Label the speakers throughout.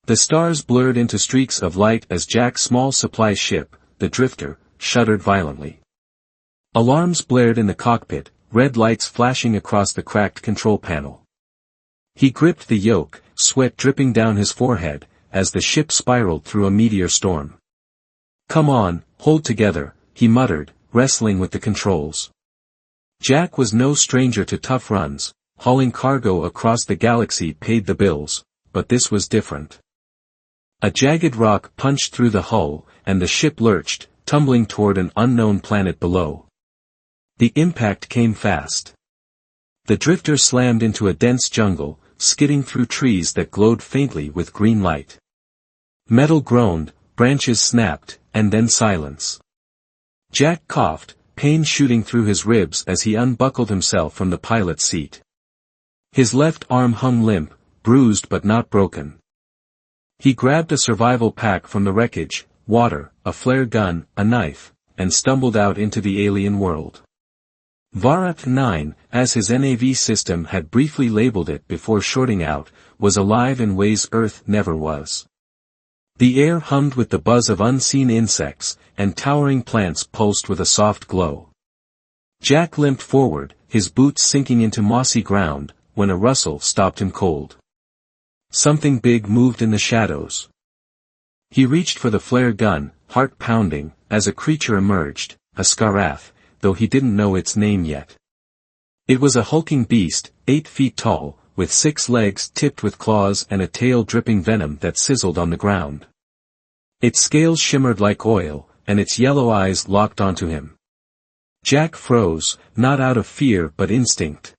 Speaker 1: The stars blurred into streaks of light as Jack's small supply ship, the Drifter, shuddered violently. Alarms blared in the cockpit, red lights flashing across the cracked control panel. He gripped the yoke, sweat dripping down his forehead, as the ship spiraled through a meteor storm. "Come on, hold together," he muttered, wrestling with the controls. Jack was no stranger to tough runs. Hauling cargo across the galaxy paid the bills, but this was different. A jagged rock punched through the hull, and the ship lurched, tumbling toward an unknown planet below. The impact came fast. The Drifter slammed into a dense jungle, skidding through trees that glowed faintly with green light. Metal groaned, branches snapped, and then silence. Jack coughed, pain shooting through his ribs as he unbuckled himself from the pilot's seat. His left arm hung limp, bruised but not broken. He grabbed a survival pack from the wreckage, water, a flare gun, a knife, and stumbled out into the alien world. Varat 9, as his NAV system had briefly labeled it before shorting out, was alive in ways Earth never was. The air hummed with the buzz of unseen insects, and towering plants pulsed with a soft glow. Jack limped forward, his boots sinking into mossy ground, when a rustle stopped him cold. Something big moved in the shadows. He reached for the flare gun, heart pounding, as a creature emerged, a Skarath, though he didn't know its name yet. It was a hulking beast, 8 feet tall, with 6 legs tipped with claws and a tail dripping venom that sizzled on the ground. Its scales shimmered like oil, and its yellow eyes locked onto him. Jack froze, not out of fear but instinct.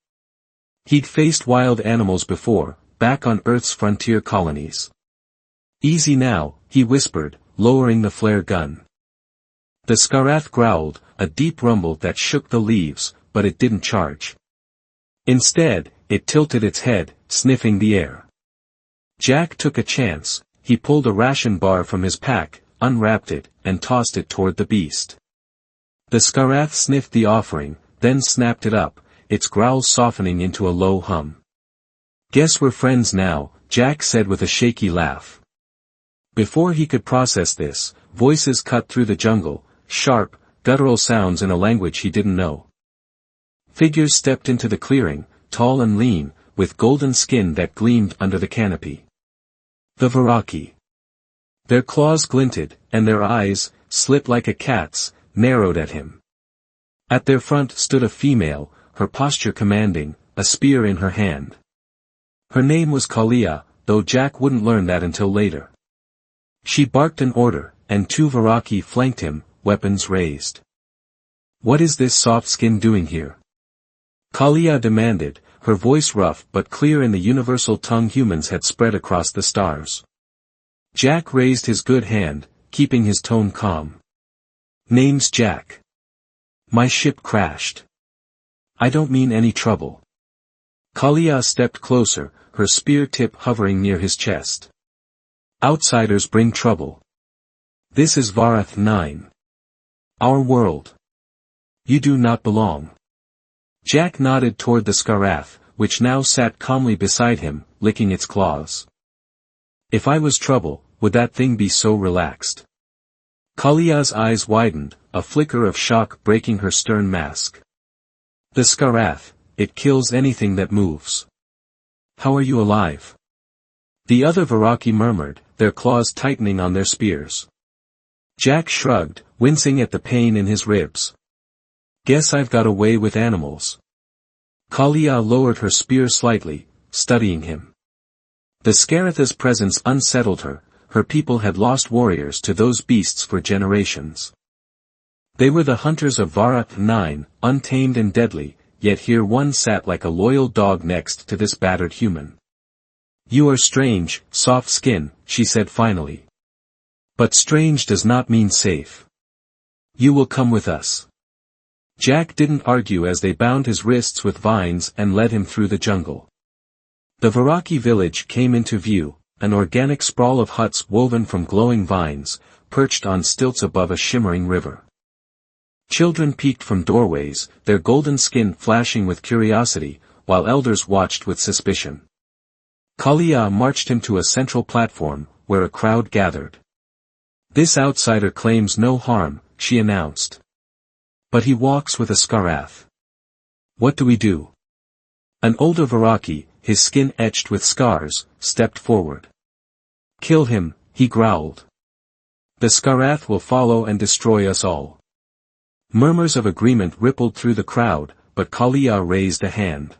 Speaker 1: He'd faced wild animals before, back on Earth's frontier colonies. "Easy now," he whispered, lowering the flare gun. The Skarath growled, a deep rumble that shook the leaves, but it didn't charge. Instead, it tilted its head, sniffing the air. Jack took a chance. He pulled a ration bar from his pack, unwrapped it, and tossed it toward the beast. The Skarath sniffed the offering, then snapped it up, its growls softening into a low hum. "Guess we're friends now," Jack said with a shaky laugh. Before he could process this, voices cut through the jungle, sharp, guttural sounds in a language he didn't know. Figures stepped into the clearing, tall and lean, with golden skin that gleamed under the canopy. The Varaki. Their claws glinted, and their eyes, slit like a cat's, narrowed at him. At their front stood a female, her posture commanding, a spear in her hand. Her name was Kalia, though Jack wouldn't learn that until later. She barked an order, and 2 Varaki flanked him, weapons raised. "What is this soft skin doing here?" Kalia demanded, her voice rough but clear in the universal tongue humans had spread across the stars. Jack raised his good hand, keeping his tone calm. "Name's Jack. My ship crashed. I don't mean any trouble." Kalia stepped closer, her spear tip hovering near his chest. "Outsiders bring trouble. This is Varath 9. Our world. You do not belong." Jack nodded toward the Skarath, which now sat calmly beside him, licking its claws. "If I was trouble, would that thing be so relaxed?" Kalia's eyes widened, a flicker of shock breaking her stern mask. "The Skarath, it kills anything that moves. How are you alive?" The other Varaki murmured, their claws tightening on their spears. Jack shrugged, wincing at the pain in his ribs. "Guess I've got away with animals." Kalia lowered her spear slightly, studying him. The Skaratha's presence unsettled her. Her people had lost warriors to those beasts for generations. They were the hunters of Varath 9, untamed and deadly, yet here one sat like a loyal dog next to this battered human. "You are strange, soft skin," she said finally. "But strange does not mean safe. You will come with us." Jack didn't argue as they bound his wrists with vines and led him through the jungle. The Varaki village came into view, an organic sprawl of huts woven from glowing vines, perched on stilts above a shimmering river. Children peeked from doorways, their golden skin flashing with curiosity, while elders watched with suspicion. Kalia marched him to a central platform, where a crowd gathered. "This outsider claims no harm," she announced. "But he walks with a Skarath. What do we do?" An older Viraki, his skin etched with scars, stepped forward. "Kill him," he growled. "The Skarath will follow and destroy us all." Murmurs of agreement rippled through the crowd, but Kalia raised a hand.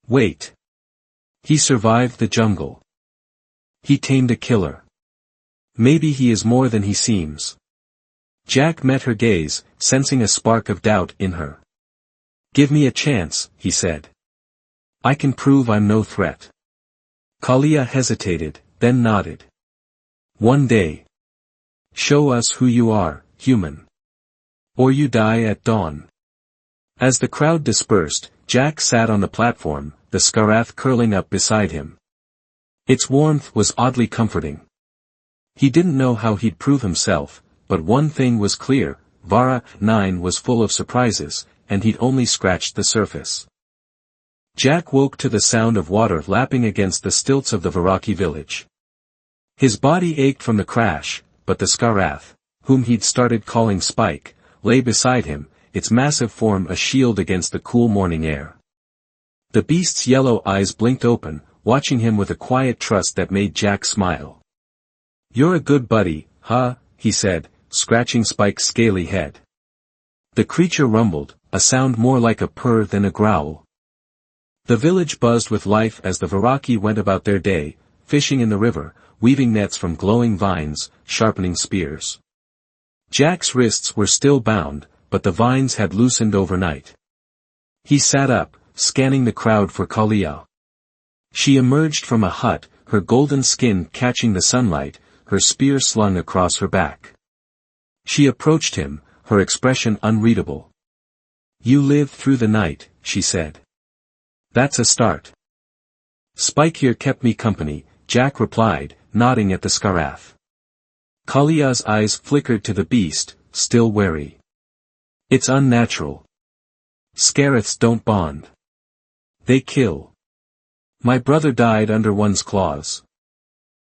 Speaker 1: "Wait. He survived the jungle. He tamed a killer. Maybe he is more than he seems." Jack met her gaze, sensing a spark of doubt in her. "Give me a chance," he said. "I can prove I'm no threat." Kalia hesitated, then nodded. "One day. Show us who you are, human. Or you die at dawn." As the crowd dispersed, Jack sat on the platform, the Skarath curling up beside him. Its warmth was oddly comforting. He didn't know how he'd prove himself, but one thing was clear: Vara 9 was full of surprises, and he'd only scratched the surface. Jack woke to the sound of water lapping against the stilts of the Viraki village. His body ached from the crash, but the Skarath, whom he'd started calling Spike, lay beside him, its massive form a shield against the cool morning air. The beast's yellow eyes blinked open, watching him with a quiet trust that made Jack smile. "You're a good buddy, huh?" he said, scratching Spike's scaly head. The creature rumbled, a sound more like a purr than a growl. The village buzzed with life as the Viraki went about their day, fishing in the river, weaving nets from glowing vines, sharpening spears. Jack's wrists were still bound, but the vines had loosened overnight. He sat up, scanning the crowd for Kalia. She emerged from a hut, her golden skin catching the sunlight, her spear slung across her back. She approached him, her expression unreadable. "You lived through the night," she said. "That's a start." "Spike here kept me company," Jack replied, nodding at the Skarath. Kalia's eyes flickered to the beast, still wary. "It's unnatural. Skaraths don't bond. They kill. My brother died under one's claws."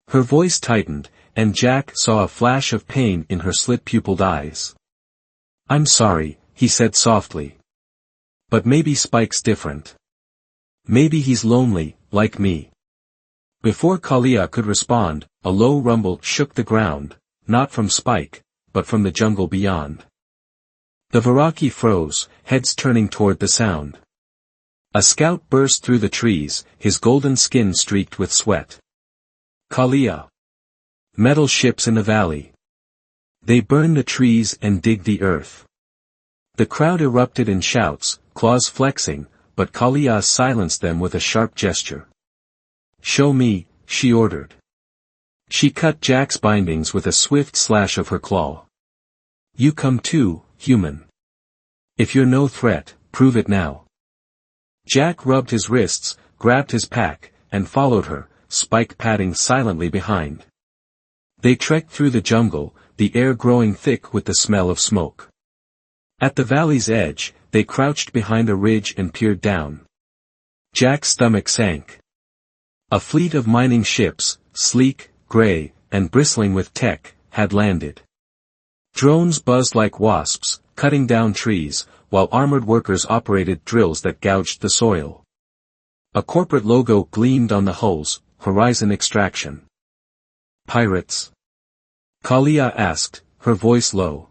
Speaker 1: Her voice tightened, and Jack saw a flash of pain in her slit-pupiled eyes. "I'm sorry," he said softly. "But maybe Spike's different. Maybe he's lonely, like me." Before Kalia could respond, a low rumble shook the ground, not from Spike, but from the jungle beyond. The Viraki froze, heads turning toward the sound. A scout burst through the trees, his golden skin streaked with sweat. "Kalia. Metal ships in the valley. They burn the trees and dig the earth." The crowd erupted in shouts, claws flexing, but Kalia silenced them with a sharp gesture. "Show me," she ordered. She cut Jack's bindings with a swift slash of her claw. "You come too, human. If you're no threat, prove it now." Jack rubbed his wrists, grabbed his pack, and followed her, Spike padding silently behind. They trekked through the jungle, the air growing thick with the smell of smoke. At the valley's edge, they crouched behind a ridge and peered down. Jack's stomach sank. A fleet of mining ships, sleek, gray, and bristling with tech, had landed. Drones buzzed like wasps, cutting down trees, while armored workers operated drills that gouged the soil. A corporate logo gleamed on the hulls, Horizon Extraction. "Pirates?" Kalia asked, her voice low.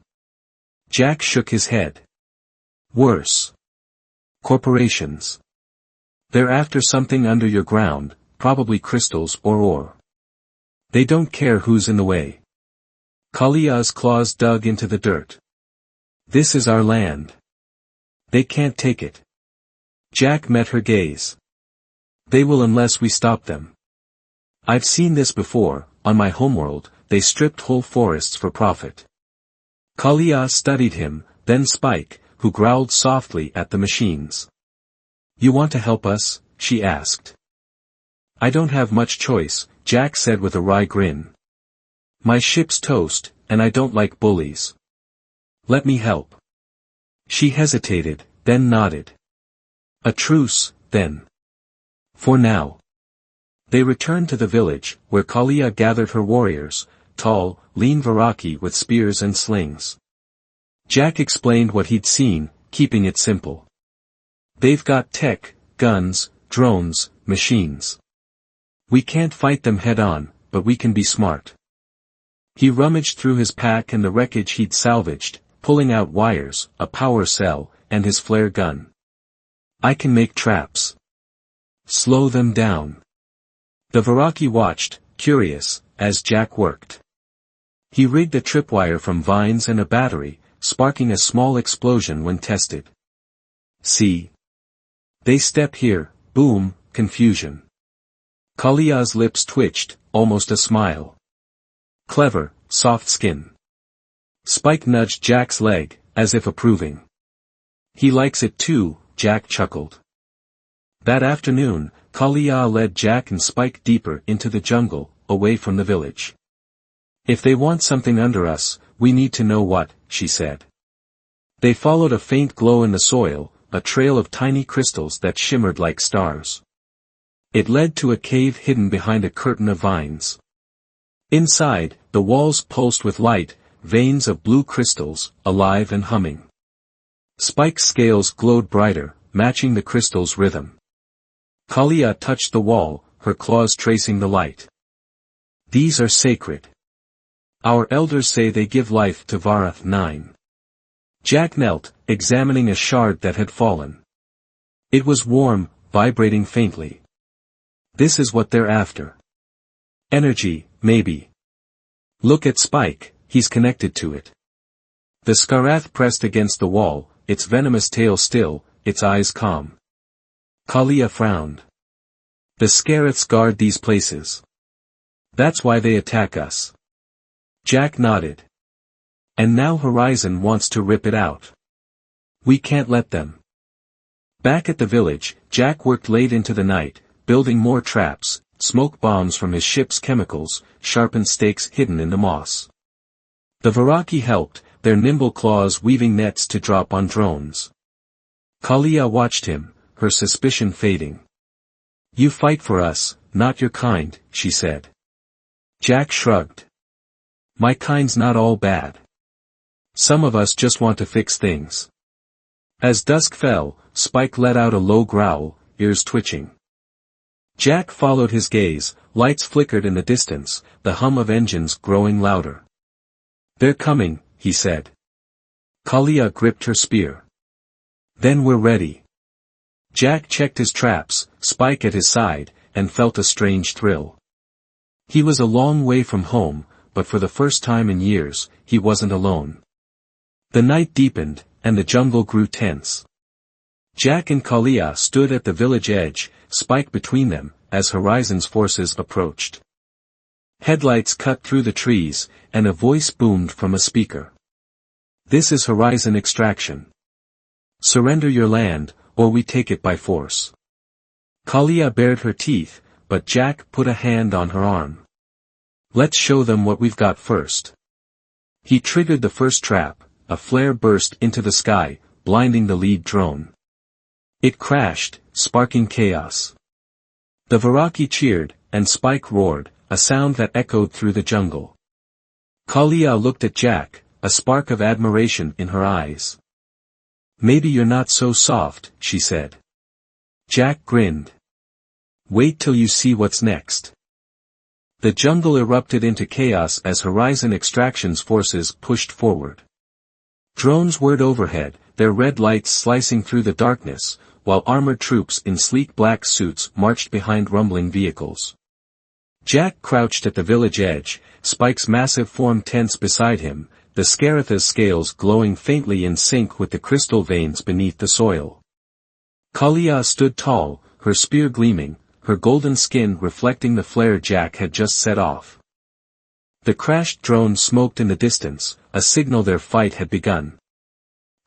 Speaker 1: Jack shook his head. "Worse. Corporations. They're after something under your ground, probably crystals or ore. They don't care who's in the way." Kalia's claws dug into the dirt. "This is our land. They can't take it." Jack met her gaze. "They will unless we stop them. I've seen this before, on my homeworld, they stripped whole forests for profit." Kalia studied him, then Spike, who growled softly at the machines. "You want to help us?" she asked. "I don't have much choice," Jack said with a wry grin. "My ship's toast, and I don't like bullies. Let me help." She hesitated, then nodded. "A truce, then. For now." They returned to the village, where Kalia gathered her warriors, tall, lean Viraki with spears and slings. Jack explained what he'd seen, keeping it simple. They've got tech, guns, drones, machines. We can't fight them head-on, but we can be smart. He rummaged through his pack and the wreckage he'd salvaged, pulling out wires, a power cell, and his flare gun. I can make traps. Slow them down. The Viraki watched, curious, as Jack worked. He rigged a tripwire from vines and a battery, sparking a small explosion when tested. See? They step here, boom, confusion. Kalia's lips twitched, almost a smile. Clever, soft skin. Spike nudged Jack's leg, as if approving. He likes it too, Jack chuckled. That afternoon, Kalia led Jack and Spike deeper into the jungle, away from the village. If they want something under us, we need to know what, she said. They followed a faint glow in the soil, a trail of tiny crystals that shimmered like stars. It led to a cave hidden behind a curtain of vines. Inside, the walls pulsed with light, veins of blue crystals, alive and humming. Spike's scales glowed brighter, matching the crystal's rhythm. Kalia touched the wall, her claws tracing the light. These are sacred. Our elders say they give life to Varath 9. Jack knelt, examining a shard that had fallen. It was warm, vibrating faintly. This is what they're after. Energy, maybe. Look at Spike, he's connected to it. The Skarath pressed against the wall, its venomous tail still, its eyes calm. Kalia frowned. The Skaraths guard these places. That's why they attack us. Jack nodded. And now Horizon wants to rip it out. We can't let them. Back at the village, Jack worked late into the night, building more traps, smoke bombs from his ship's chemicals, sharpened stakes hidden in the moss. The Viraki helped, their nimble claws weaving nets to drop on drones. Kalia watched him, her suspicion fading. You fight for us, not your kind, she said. Jack shrugged. My kind's not all bad. Some of us just want to fix things. As dusk fell, Spike let out a low growl, ears twitching. Jack followed his gaze, lights flickered in the distance, the hum of engines growing louder. They're coming, he said. Kalia gripped her spear. Then we're ready. Jack checked his traps, Spike at his side, and felt a strange thrill. He was a long way from home, but for the first time in years, he wasn't alone. The night deepened, and the jungle grew tense. Jack and Kalia stood at the village edge, Spike between them, as Horizon's forces approached. Headlights cut through the trees, and a voice boomed from a speaker. This is Horizon Extraction. Surrender your land, or we take it by force. Kalia bared her teeth, but Jack put a hand on her arm. Let's show them what we've got first. He triggered the first trap, a flare burst into the sky, blinding the lead drone. It crashed, sparking chaos. The Viraki cheered, and Spike roared, a sound that echoed through the jungle. Kalia looked at Jack, a spark of admiration in her eyes. Maybe you're not so soft, she said. Jack grinned. Wait till you see what's next. The jungle erupted into chaos as Horizon Extraction's forces pushed forward. Drones whirred overhead, their red lights slicing through the darkness, while armored troops in sleek black suits marched behind rumbling vehicles. Jack crouched at the village edge, Spike's massive form tense beside him, the Scaratha's scales glowing faintly in sync with the crystal veins beneath the soil. Kalia stood tall, her spear gleaming, her golden skin reflecting the flare Jack had just set off. The crashed drone smoked in the distance, a signal their fight had begun.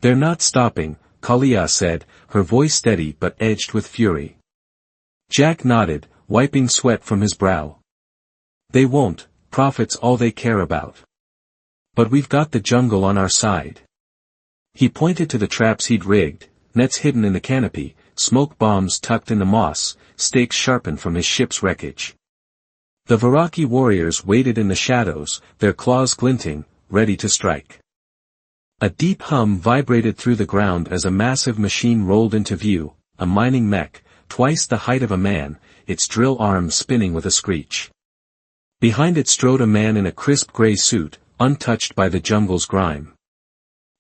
Speaker 1: They're not stopping, Kalia said, her voice steady but edged with fury. Jack nodded, wiping sweat from his brow. They won't, profit's all they care about. But we've got the jungle on our side. He pointed to the traps he'd rigged, nets hidden in the canopy, smoke bombs tucked in the moss, stakes sharpened from his ship's wreckage. The Viraki warriors waited in the shadows, their claws glinting, ready to strike. A deep hum vibrated through the ground as a massive machine rolled into view, a mining mech, twice the height of a man, its drill arms spinning with a screech. Behind it strode a man in a crisp gray suit, untouched by the jungle's grime.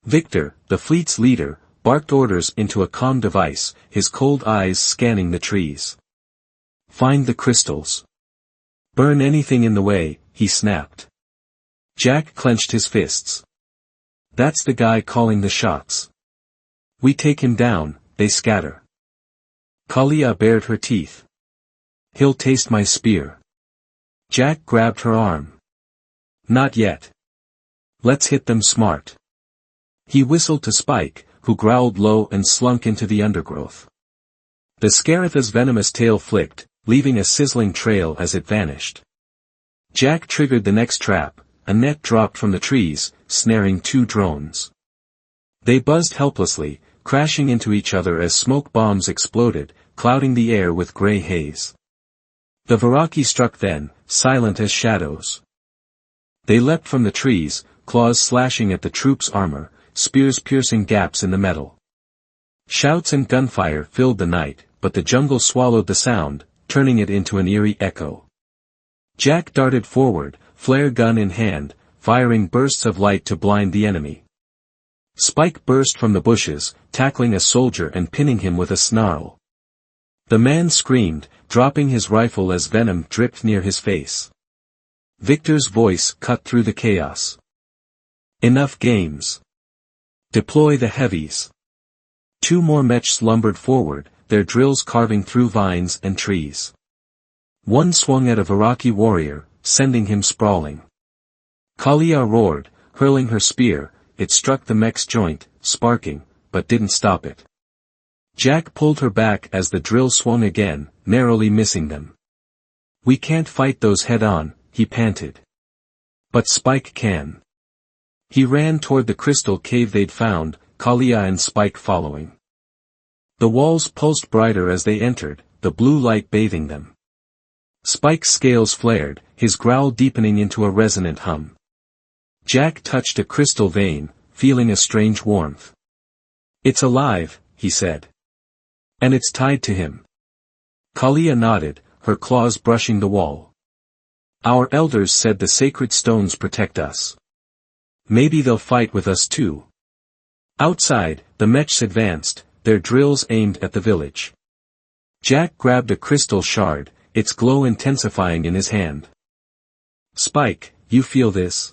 Speaker 1: Victor, the fleet's leader, barked orders into a comm device, his cold eyes scanning the trees. "Find the crystals. Burn anything in the way," he snapped. Jack clenched his fists. "That's the guy calling the shots. We take him down, they scatter." Kalia bared her teeth. "He'll taste my spear." Jack grabbed her arm. "Not yet. Let's hit them smart." He whistled to Spike, who growled low and slunk into the undergrowth. The Scaratha's venomous tail flicked, leaving a sizzling trail as it vanished. Jack triggered the next trap, a net dropped from the trees, snaring 2 drones. They buzzed helplessly, crashing into each other as smoke bombs exploded, clouding the air with gray haze. The Viraki struck then, silent as shadows. They leapt from the trees, claws slashing at the troops' armor, spears piercing gaps in the metal. Shouts and gunfire filled the night, but the jungle swallowed the sound, turning it into an eerie echo. Jack darted forward, flare gun in hand, firing bursts of light to blind the enemy. Spike burst from the bushes, tackling a soldier and pinning him with a snarl. The man screamed, dropping his rifle as venom dripped near his face. Victor's voice cut through the chaos. "Enough games. Deploy the heavies." 2 more mechs lumbered forward, their drills carving through vines and trees. One swung at a Viraki warrior, sending him sprawling. Kalia roared, hurling her spear, it struck the mech's joint, sparking, but didn't stop it. Jack pulled her back as the drill swung again, narrowly missing them. "We can't fight those head-on," he panted. "But Spike can." He ran toward the crystal cave they'd found, Kalia and Spike following. The walls pulsed brighter as they entered, the blue light bathing them. Spike's scales flared, his growl deepening into a resonant hum. Jack touched a crystal vein, feeling a strange warmth. "It's alive," he said. "And it's tied to him." Kalia nodded, her claws brushing the wall. "Our elders said the sacred stones protect us. Maybe they'll fight with us too." Outside, the mechs advanced, their drills aimed at the village. Jack grabbed a crystal shard, its glow intensifying in his hand. "Spike, you feel this?"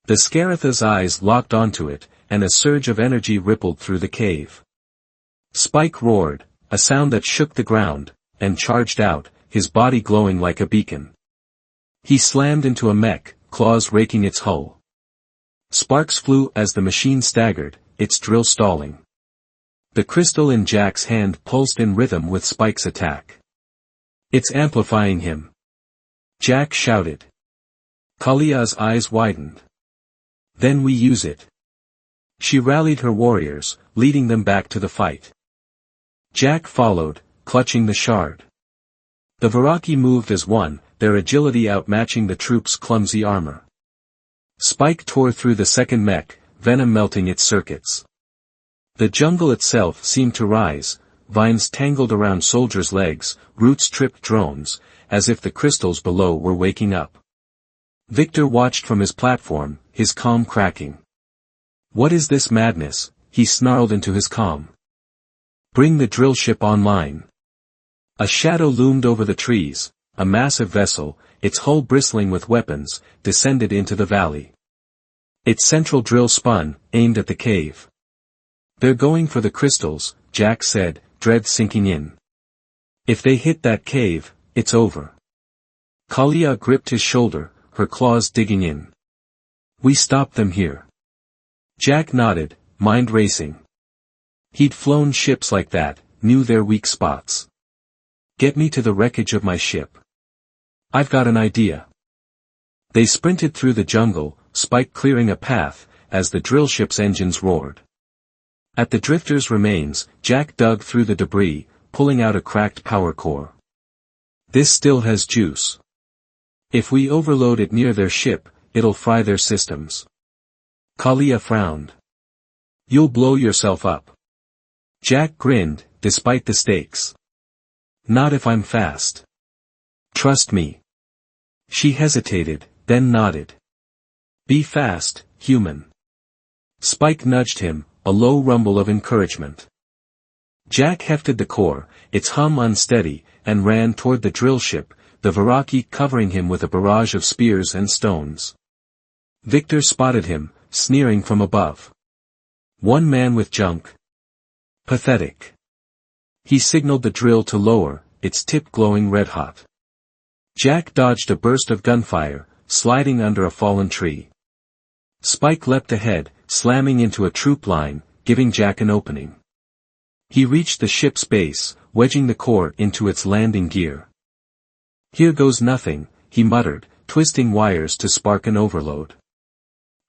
Speaker 1: The Scaratha's eyes locked onto it, and a surge of energy rippled through the cave. Spike roared, a sound that shook the ground, and charged out, his body glowing like a beacon. He slammed into a mech, claws raking its hull. Sparks flew as the machine staggered, its drill stalling. The crystal in Jack's hand pulsed in rhythm with Spike's attack. "It's amplifying him!" Jack shouted. Kalia's eyes widened. "Then we use it." She rallied her warriors, leading them back to the fight. Jack followed, clutching the shard. The Viraki moved as one, their agility outmatching the troops' clumsy armor. Spike tore through the second mech, venom melting its circuits. The jungle itself seemed to rise, vines tangled around soldiers' legs, roots tripped drones, as if the crystals below were waking up. Victor watched from his platform, his comm cracking. "What is this madness?" he snarled into his comm. "Bring the drill ship online." A shadow loomed over the trees, a massive vessel, its hull bristling with weapons, descended into the valley. Its central drill spun, aimed at the cave. "They're going for the crystals," Jack said, dread sinking in. "If they hit that cave, it's over." Kalia gripped his shoulder, her claws digging in. "We stop them here." Jack nodded, mind racing. He'd flown ships like that, knew their weak spots. "Get me to the wreckage of my ship. I've got an idea." They sprinted through the jungle, Spike clearing a path, as the drill ship's engines roared. At the drifter's remains, Jack dug through the debris, pulling out a cracked power core. This still has juice. If we overload it near their ship, it'll fry their systems. Kalia frowned. You'll blow yourself up. Jack grinned, despite the stakes. Not if I'm fast. Trust me. She hesitated, then nodded. Be fast, human. Spike nudged him, a low rumble of encouragement. Jack hefted the core, its hum unsteady, and ran toward the drill ship, the Viraki covering him with a barrage of spears and stones. Victor spotted him, sneering from above. One man with junk. Pathetic. He signaled the drill to lower, its tip glowing red-hot. Jack dodged a burst of gunfire, sliding under a fallen tree. Spike leapt ahead, slamming into a troop line, giving Jack an opening. He reached the ship's base, wedging the core into its landing gear. Here goes nothing, he muttered, twisting wires to spark an overload.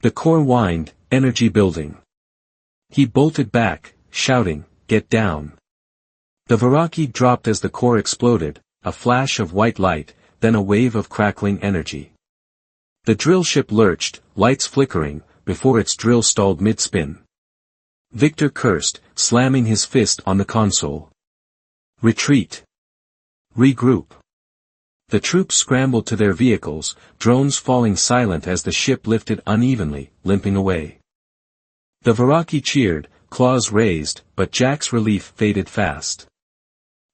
Speaker 1: The core whined, energy building. He bolted back, shouting, "Get down!" The Viraki dropped as the core exploded, a flash of white light, then a wave of crackling energy. The drill ship lurched, lights flickering, before its drill stalled mid-spin. Victor cursed, slamming his fist on the console. Retreat. Regroup. The troops scrambled to their vehicles, drones falling silent as the ship lifted unevenly, limping away. The Viraki cheered, claws raised, but Jack's relief faded fast.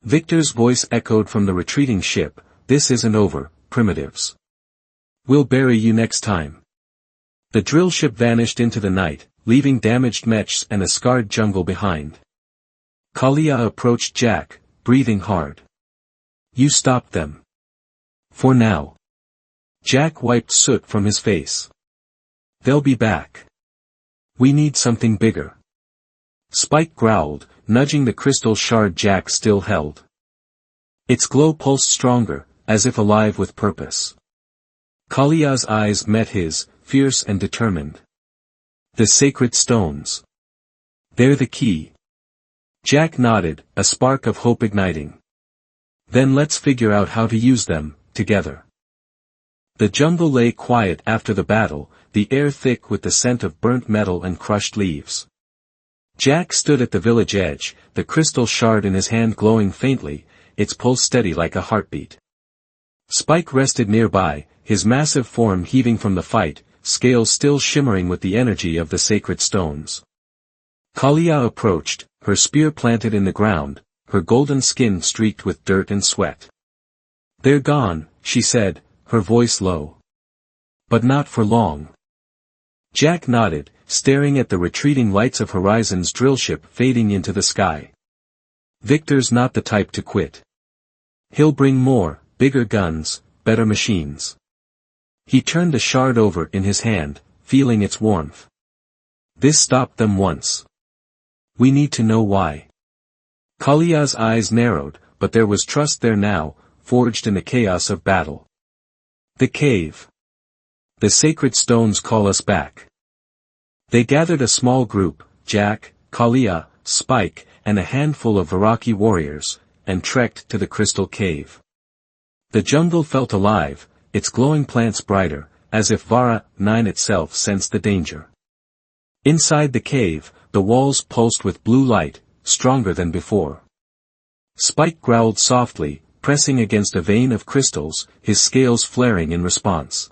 Speaker 1: Victor's voice echoed from the retreating ship, "This isn't over, primitives. We'll bury you next time." The drill ship vanished into the night, leaving damaged mechs and a scarred jungle behind. Kalia approached Jack, breathing hard. "You stopped them. For now." Jack wiped soot from his face. "They'll be back. We need something bigger." Spike growled, nudging the crystal shard Jack still held. Its glow pulsed stronger, as if alive with purpose. Kalia's eyes met his, fierce and determined. "The sacred stones. They're the key." Jack nodded, a spark of hope igniting. "Then let's figure out how to use them, together." The jungle lay quiet after the battle, the air thick with the scent of burnt metal and crushed leaves. Jack stood at the village edge, the crystal shard in his hand glowing faintly, its pulse steady like a heartbeat. Spike rested nearby, his massive form heaving from the fight, scales still shimmering with the energy of the sacred stones. Kalia approached, her spear planted in the ground, her golden skin streaked with dirt and sweat. "They're gone," she said, her voice low. "But not for long." Jack nodded, staring at the retreating lights of Horizon's drillship fading into the sky. Victor's not the type to quit. He'll bring more, bigger guns, better machines. He turned the shard over in his hand, feeling its warmth. This stopped them once. We need to know why. Kalia's eyes narrowed, but there was trust there now, forged in the chaos of battle. The cave. The sacred stones call us back. They gathered a small group, Jack, Kalia, Spike, and a handful of Viraki warriors, and trekked to the crystal cave. The jungle felt alive, its glowing plants brighter, as if Vara 9 itself sensed the danger. Inside the cave, the walls pulsed with blue light, stronger than before. Spike growled softly, pressing against a vein of crystals, his scales flaring in response.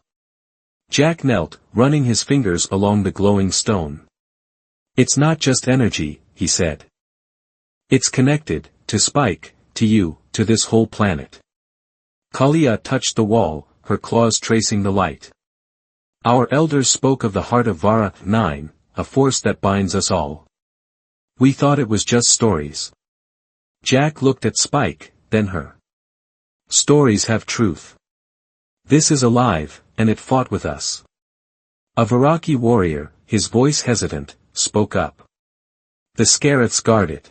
Speaker 1: Jack knelt, running his fingers along the glowing stone. "It's not just energy," he said. "It's connected, to Spike, to you, to this whole planet." Kalia touched the wall, her claws tracing the light. "Our elders spoke of the heart of Vara 9, a force that binds us all. We thought it was just stories." Jack looked at Spike, then her. "Stories have truth. This is alive, and it fought with us." A Viraki warrior, his voice hesitant, spoke up. "The Scariths guard it.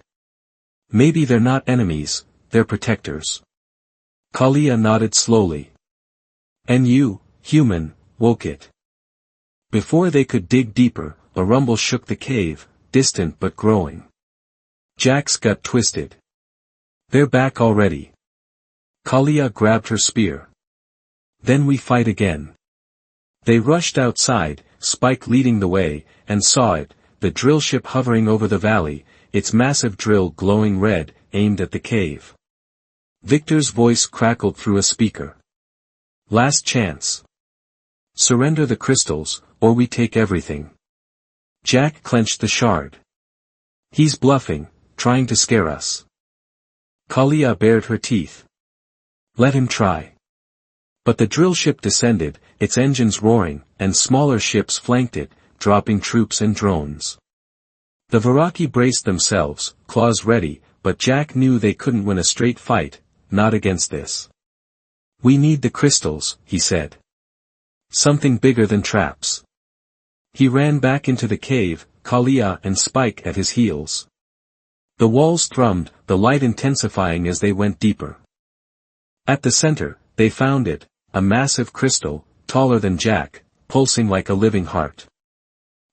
Speaker 1: Maybe they're not enemies, they're protectors." Kalia nodded slowly. "And you, human, woke it." Before they could dig deeper, a rumble shook the cave, distant but growing. Jack's gut twisted. They're back already. Kalia grabbed her spear. Then we fight again. They rushed outside, Spike leading the way, and saw it, the drill ship hovering over the valley, its massive drill glowing red, aimed at the cave. Victor's voice crackled through a speaker. Last chance. Surrender the crystals, or we take everything. Jack clenched the shard. He's bluffing, trying to scare us. Kalia bared her teeth. Let him try. But the drill ship descended, its engines roaring, and smaller ships flanked it, dropping troops and drones. The Viraki braced themselves, claws ready, but Jack knew they couldn't win a straight fight, not against this. We need the crystals, he said. Something bigger than traps. He ran back into the cave, Kalia and Spike at his heels. The walls thrummed, the light intensifying as they went deeper. At the center, they found it, a massive crystal, taller than Jack, pulsing like a living heart.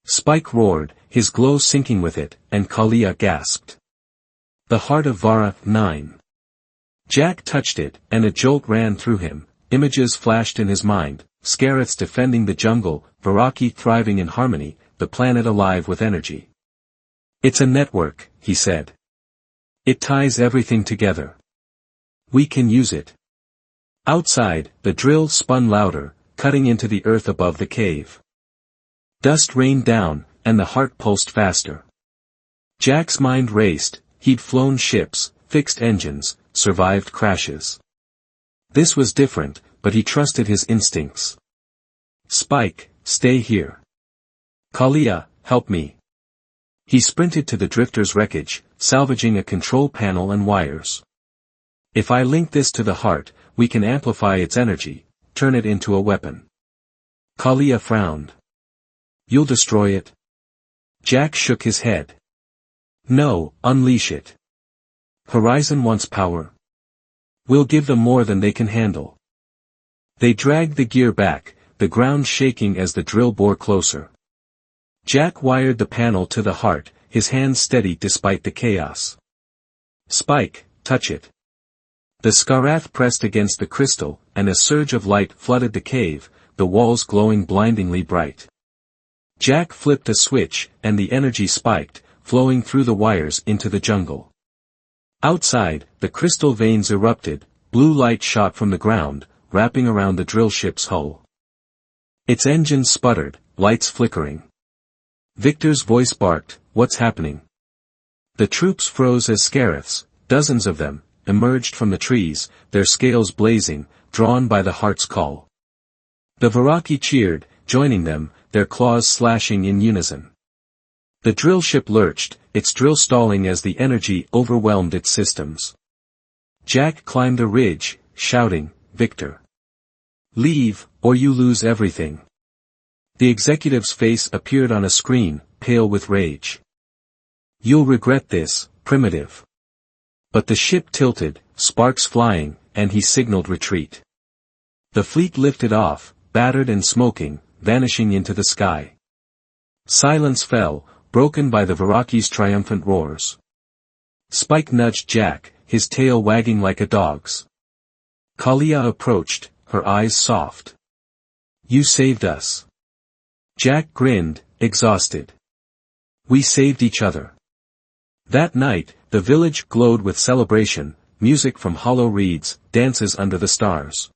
Speaker 1: Spike roared, his glow sinking with it, and Kalia gasped. The heart of Vara, 9. Jack touched it, and a jolt ran through him, images flashed in his mind, Scareths defending the jungle, Viraki thriving in harmony, the planet alive with energy. It's a network, he said. It ties everything together. We can use it. Outside, the drill spun louder, cutting into the earth above the cave. Dust rained down, and the heart pulsed faster. Jack's mind raced, he'd flown ships, fixed engines, survived crashes. This was different, but he trusted his instincts. Spike, stay here. Kalia, help me. He sprinted to the drifter's wreckage, salvaging a control panel and wires. If I link this to the heart, we can amplify its energy, turn it into a weapon. Kalia frowned. You'll destroy it? Jack shook his head. No, unleash it. Horizon wants power. We'll give them more than they can handle. They dragged the gear back, the ground shaking as the drill bore closer. Jack wired the panel to the heart, his hands steady despite the chaos. Spike, touch it. The Skarath pressed against the crystal, and a surge of light flooded the cave, the walls glowing blindingly bright. Jack flipped a switch, and the energy spiked, flowing through the wires into the jungle. Outside, the crystal veins erupted, blue light shot from the ground, wrapping around the drill ship's hull. Its engines sputtered, lights flickering. Victor's voice barked, "What's happening?" The troops froze as Scareths, dozens of them, emerged from the trees, their scales blazing, drawn by the heart's call. The Viraki cheered, joining them, their claws slashing in unison. The drill ship lurched, its drill stalling as the energy overwhelmed its systems. Jack climbed a ridge, shouting, "Victor! Leave, or you lose everything." The executive's face appeared on a screen, pale with rage. "You'll regret this, primitive." But the ship tilted, sparks flying, and he signaled retreat. The fleet lifted off, battered and smoking, vanishing into the sky. Silence fell, broken by the Viraki's triumphant roars. Spike nudged Jack, his tail wagging like a dog's. Kalia approached, her eyes soft. "You saved us." Jack grinned, exhausted. "We saved each other." That night, the village glowed with celebration, music from hollow reeds, dances under the stars.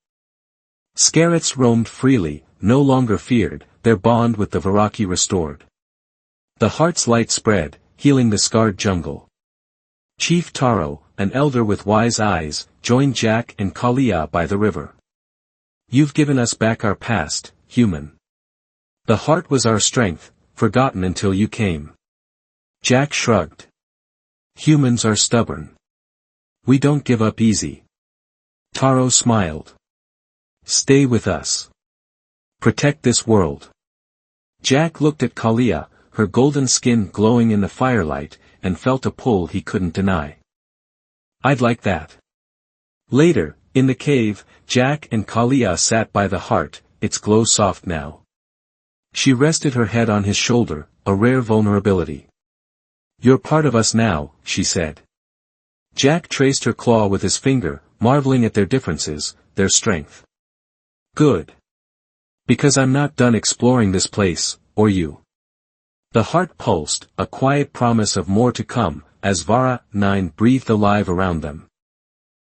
Speaker 1: Scareths roamed freely, no longer feared, their bond with the Viraki restored. The heart's light spread, healing the scarred jungle. Chief Taro, an elder with wise eyes, joined Jack and Kalia by the river. "You've given us back our past, human. The heart was our strength, forgotten until you came." Jack shrugged. "Humans are stubborn. We don't give up easy." Taro smiled. "Stay with us. Protect this world." Jack looked at Kalia, her golden skin glowing in the firelight, and felt a pull he couldn't deny. "I'd like that." Later, in the cave, Jack and Kalia sat by the heart, its glow soft now. She rested her head on his shoulder, a rare vulnerability. You're part of us now, she said. Jack traced her claw with his finger, marveling at their differences, their strength. Good. Because I'm not done exploring this place, or you. The heart pulsed, a quiet promise of more to come, as Vara 9 breathed alive around them.